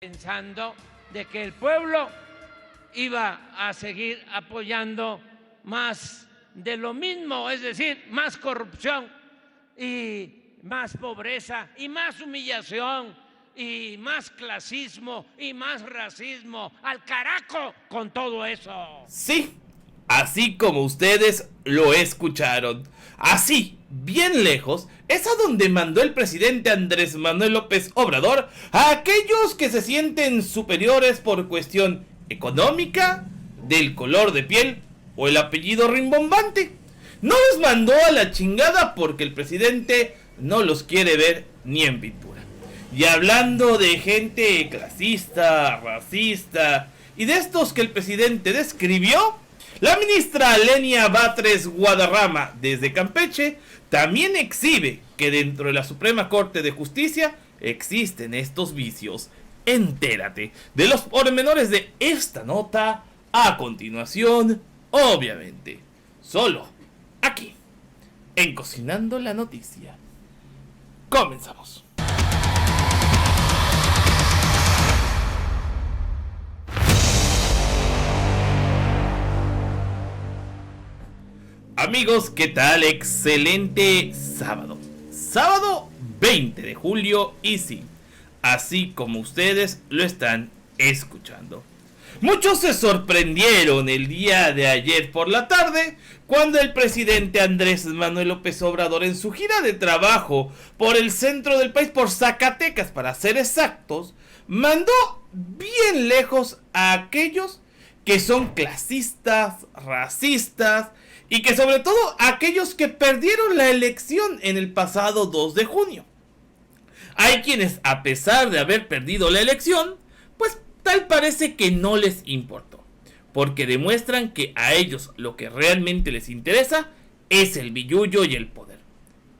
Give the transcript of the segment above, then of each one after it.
pensando de que el pueblo iba a seguir apoyando más de lo mismo, es decir, más corrupción y más pobreza y más humillación y más clasismo y más racismo. ¡Al carajo con todo eso! Sí, así como ustedes lo escucharon. Así, bien lejos, es a donde mandó el presidente Andrés Manuel López Obrador a aquellos que se sienten superiores por cuestión económica, del color de piel o el apellido rimbombante. No los mandó a la chingada porque el presidente no los quiere ver ni en pintura. Y hablando de gente clasista, racista y de estos que el presidente describió, la ministra Lenia Batres Guadarrama, desde Campeche, también exhibe que dentro de la Suprema Corte de Justicia existen estos vicios. Entérate de los pormenores de esta nota a continuación, obviamente, solo aquí, en Cocinando la Noticia. Comenzamos. Amigos, ¿qué tal? Excelente sábado. Sábado 20 de julio y sí, así como ustedes lo están escuchando. Muchos se sorprendieron el día de ayer por la tarde cuando el presidente Andrés Manuel López Obrador, en su gira de trabajo por el centro del país, por Zacatecas para ser exactos, mandó bien lejos a aquellos que son clasistas, racistas y que sobre todo aquellos que perdieron la elección en el pasado 2 de junio. Hay quienes, a pesar de haber perdido la elección, pues tal parece que no les importó, porque demuestran que a ellos lo que realmente les interesa es el billullo y el poder.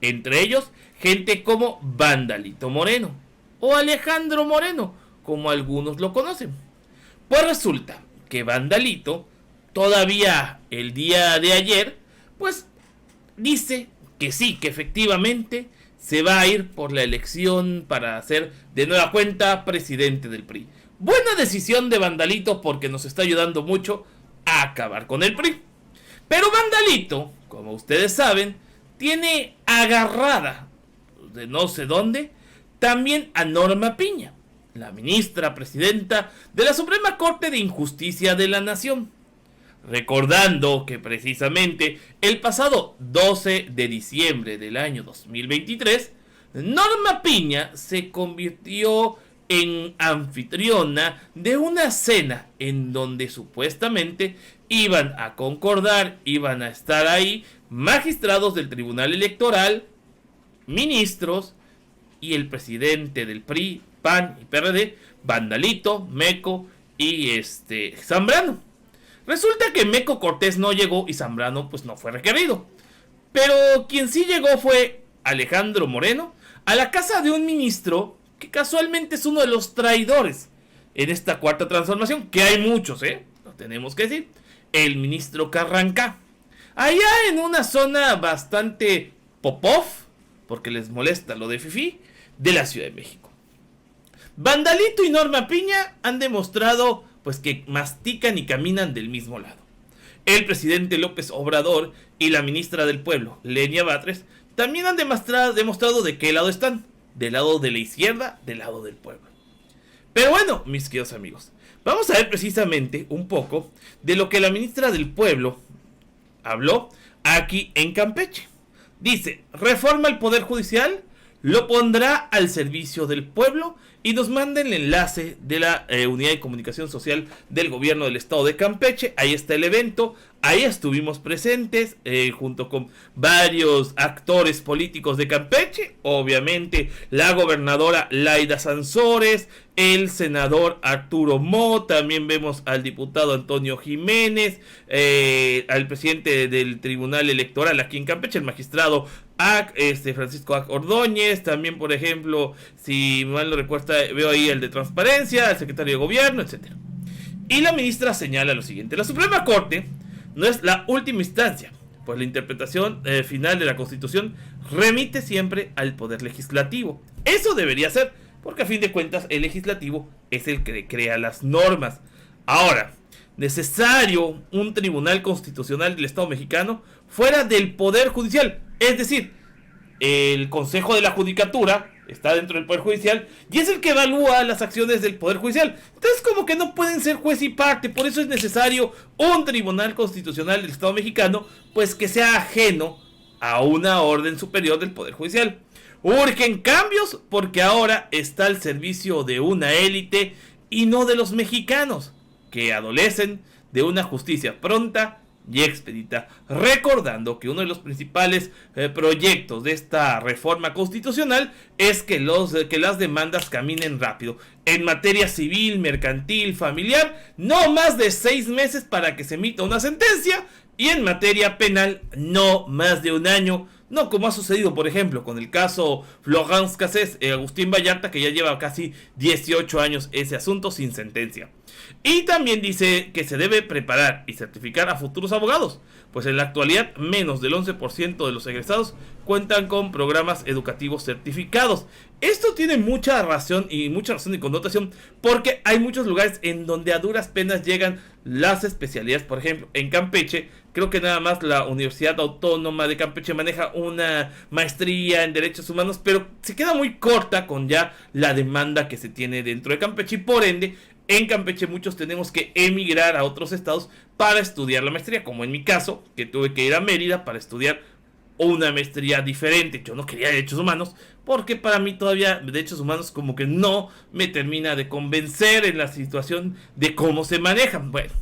Entre ellos, gente como Vandalito Moreno, o Alejandro Moreno, como algunos lo conocen. Pues resulta que Vandalito, todavía el día de ayer, pues dice que sí, que efectivamente se va a ir por la elección para ser de nueva cuenta presidente del PRI. Buena decisión de Vandalito porque nos está ayudando mucho a acabar con el PRI. Pero Vandalito, como ustedes saben, tiene agarrada de no sé dónde también a Norma Piña, la ministra presidenta de la Suprema Corte de Justicia de la Nación. Recordando que precisamente el pasado 12 de diciembre del año 2023, Norma Piña se convirtió en anfitriona de una cena en donde supuestamente iban a concordar, iban a estar ahí magistrados del Tribunal Electoral, ministros y el presidente del PRI, PAN y PRD, Vandalito, Meco y Zambrano. Resulta que Meco Cortés no llegó y Zambrano pues no fue requerido. Pero quien sí llegó fue Alejandro Moreno a la casa de un ministro que casualmente es uno de los traidores en esta cuarta transformación, que hay muchos, lo tenemos que decir, el ministro Carranca. Allá en una zona bastante popov, porque les molesta lo de fifí, de la Ciudad de México. Vandalito y Norma Piña han demostrado pues que mastican y caminan del mismo lado. El presidente López Obrador y la ministra del Pueblo, Lenia Batres, también han demostrado de qué lado están. Del lado de la izquierda, del lado del pueblo. Pero bueno, mis queridos amigos, vamos a ver precisamente un poco de lo que la ministra del Pueblo habló aquí en Campeche. Dice, reforma el Poder Judicial, lo pondrá al servicio del pueblo y nos manda el enlace de la Unidad de Comunicación Social del Gobierno del Estado de Campeche. Ahí está el evento, ahí estuvimos presentes junto con varios actores políticos de Campeche, obviamente la gobernadora Laida Sansores, el senador Arturo Mo, también vemos al diputado Antonio Jiménez, al presidente del Tribunal Electoral aquí en Campeche, el magistrado Francisco Ordóñez, también por ejemplo, si mal no recuerdo, veo ahí el de Transparencia, el secretario de Gobierno, etc. Y la ministra señala lo siguiente: la Suprema Corte no es la última instancia, pues la interpretación final de la Constitución remite siempre al Poder Legislativo. Eso debería ser porque a fin de cuentas el legislativo es el que crea las normas. Ahora, necesario un tribunal constitucional del Estado mexicano fuera del Poder Judicial, es decir, el Consejo de la Judicatura está dentro del Poder Judicial y es el que evalúa las acciones del Poder Judicial. Entonces como que no pueden ser juez y parte, por eso es necesario un tribunal constitucional del Estado mexicano, pues que sea ajeno a una orden superior del Poder Judicial. Urgen cambios porque ahora está al servicio de una élite y no de los mexicanos, que adolecen de una justicia pronta y expedita, recordando que uno de los principales proyectos de esta reforma constitucional es que las demandas caminen rápido. En materia civil, mercantil, familiar, no más de 6 meses para que se emita una sentencia, y en materia penal, no más de 1 año. No como ha sucedido, por ejemplo, con el caso Florence Cassés, Agustín Vallarta, que ya lleva casi 18 años ese asunto sin sentencia. Y también dice que se debe preparar y certificar a futuros abogados, pues en la actualidad menos del 11% de los egresados cuentan con programas educativos certificados. Esto tiene mucha razón y connotación, porque hay muchos lugares en donde a duras penas llegan las especialidades. Por ejemplo, en Campeche, creo que nada más la Universidad Autónoma de Campeche maneja una maestría en Derechos Humanos, pero se queda muy corta con ya la demanda que se tiene dentro de Campeche, y por ende en Campeche muchos tenemos que emigrar a otros estados para estudiar la maestría, como en mi caso, que tuve que ir a Mérida para estudiar una maestría diferente. Yo no quería Derechos Humanos, porque para mí todavía Derechos Humanos como que no me termina de convencer en la situación de cómo se manejan. Bueno,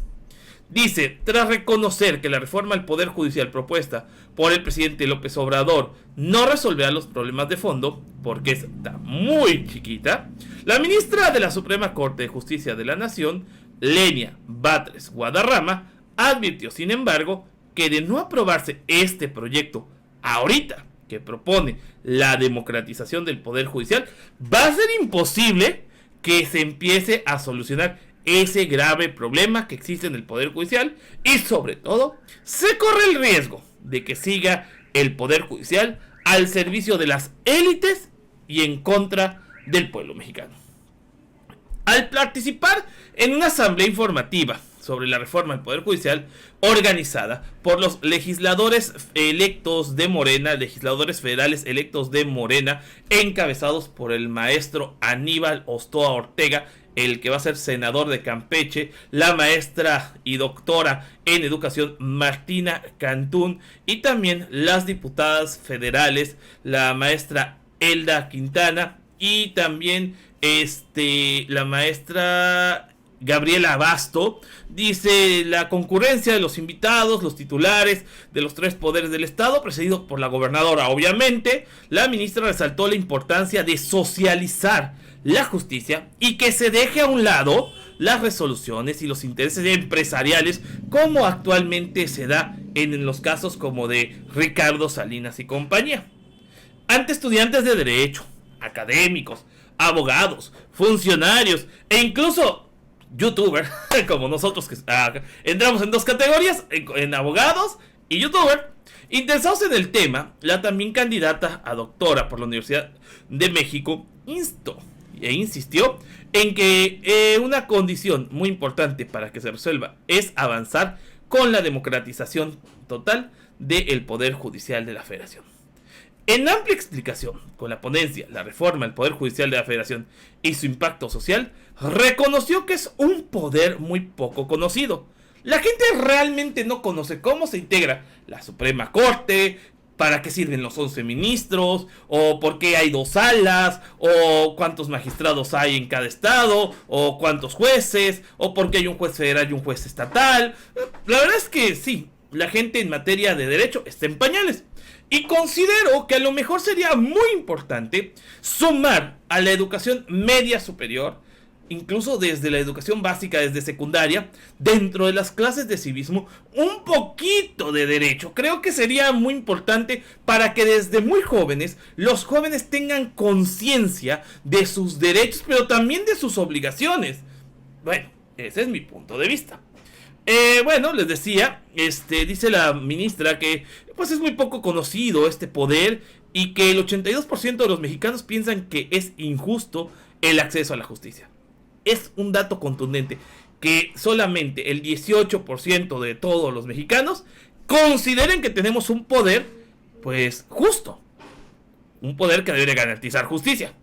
dice, tras reconocer que la reforma al Poder Judicial propuesta por el presidente López Obrador no resolverá los problemas de fondo, porque está muy chiquita, la ministra de la Suprema Corte de Justicia de la Nación, Lenia Batres Guadarrama, advirtió, sin embargo, que de no aprobarse este proyecto ahorita, que propone la democratización del Poder Judicial, va a ser imposible que se empiece a solucionar ese grave problema que existe en el Poder Judicial, y sobre todo se corre el riesgo de que siga el Poder Judicial al servicio de las élites y en contra del pueblo mexicano. Al participar en una asamblea informativa sobre la reforma del Poder Judicial organizada por los legisladores electos de Morena, legisladores federales electos de Morena, encabezados por el maestro Aníbal Ostoa Ortega, el que va a ser senador de Campeche, la maestra y doctora en educación Martina Cantún, y también las diputadas federales, la maestra Elda Quintana y también la maestra Gabriela Abasto. Dice la concurrencia de los invitados, los titulares de los 3 poderes del estado, precedido por la gobernadora. Obviamente, la ministra resaltó la importancia de socializar la justicia y que se deje a un lado las resoluciones y los intereses empresariales, como actualmente se da en los casos como de Ricardo Salinas y compañía. Ante estudiantes de derecho, académicos, abogados, funcionarios e incluso youtubers, como nosotros, que entramos en 2 categorías, en abogados y youtubers, interesados en el tema, la también candidata a doctora por la Universidad de México insistió en que una condición muy importante para que se resuelva es avanzar con la democratización total del Poder Judicial de la Federación. En amplia explicación, con la ponencia, la reforma del Poder Judicial de la Federación y su impacto social, reconoció que es un poder muy poco conocido. La gente realmente no conoce cómo se integra la Suprema Corte, para qué sirven los 11 ministros, o por qué hay 2 salas, o cuántos magistrados hay en cada estado, o cuántos jueces, o por qué hay un juez federal y un juez estatal. La verdad es que sí, la gente en materia de derecho está en pañales. Y considero que a lo mejor sería muy importante sumar a la educación media superior, incluso desde la educación básica, desde secundaria, dentro de las clases de civismo, un poquito de derecho. Creo que sería muy importante para que desde muy jóvenes los jóvenes tengan conciencia de sus derechos, pero también de sus obligaciones. Bueno, ese es mi punto de vista. Bueno, les decía, dice la ministra que pues es muy poco conocido este poder y que el 82% de los mexicanos piensan que es injusto el acceso a la justicia. Es un dato contundente que solamente el 18% de todos los mexicanos consideren que tenemos un poder, pues, justo. Un poder que debe garantizar justicia.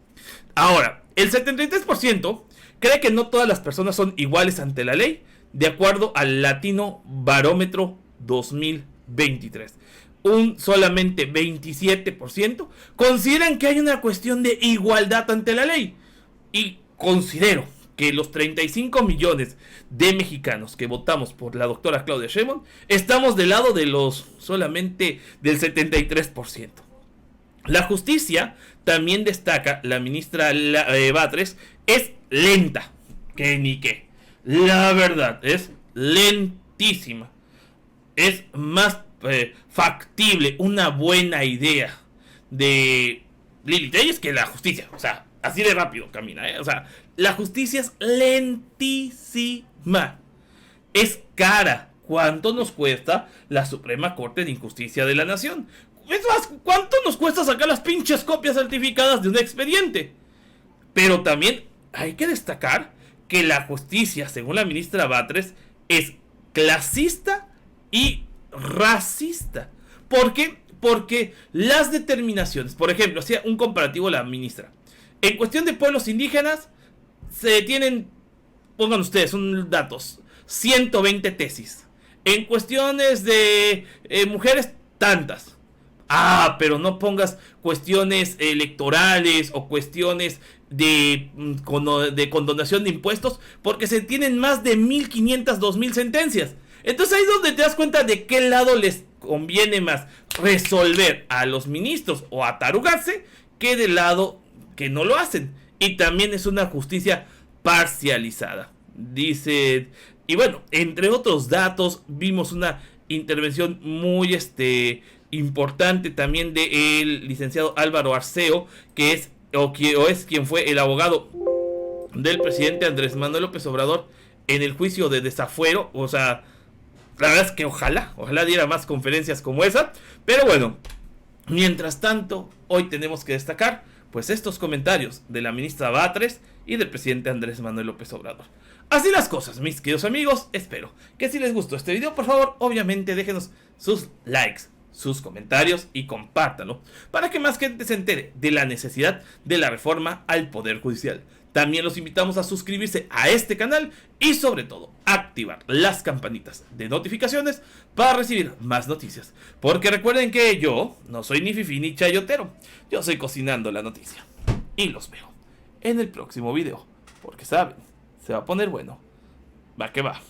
Ahora, el 73% cree que no todas las personas son iguales ante la ley, de acuerdo al Latino Barómetro 2023. Un solamente 27% consideran que hay una cuestión de igualdad ante la ley. Y considero que los 35 millones de mexicanos que votamos por la doctora Claudia Sheinbaum estamos del lado de los solamente del 73%. La justicia, también destaca la ministra Batres, es lenta. Que ni qué. La verdad, es lentísima. Es más factible, una buena idea de Lili Telles que la justicia. O sea, así de rápido camina, O sea, la justicia es lentísima. Es cara. ¿Cuánto nos cuesta la Suprema Corte de Injusticia de la Nación? Es más, ¿cuánto nos cuesta sacar las pinches copias certificadas de un expediente? Pero también hay que destacar que la justicia, según la ministra Batres, es clasista y racista. ¿Por qué? Porque las determinaciones, por ejemplo, hacía un comparativo la ministra. En cuestión de pueblos indígenas, se tienen, pongan ustedes, son datos, 120 tesis. En cuestiones de mujeres, tantas. Pero no pongas cuestiones electorales o cuestiones de condonación de impuestos, porque se tienen más de 1500, 2000 sentencias. Entonces ahí es donde te das cuenta de qué lado les conviene más resolver a los ministros o atarugarse, que del lado que no lo hacen. Y también es una justicia parcializada. Dice, y bueno, entre otros datos, vimos una intervención muy importante también del licenciado Álvaro Arceo, que es quien fue el abogado del presidente Andrés Manuel López Obrador en el juicio de desafuero. O sea, la verdad es que ojalá diera más conferencias como esa. Pero bueno, mientras tanto, hoy tenemos que destacar pues estos comentarios de la ministra Batres y del presidente Andrés Manuel López Obrador. Así las cosas, mis queridos amigos. Espero que si les gustó este video, por favor, obviamente déjenos sus likes, sus comentarios y compártanlo para que más gente se entere de la necesidad de la reforma al Poder Judicial. También los invitamos a suscribirse a este canal y sobre todo activar las campanitas de notificaciones para recibir más noticias. Porque recuerden que yo no soy ni fifí ni chayotero, yo soy cocinando la noticia. Y los veo en el próximo video, porque saben, se va a poner bueno. Va que va.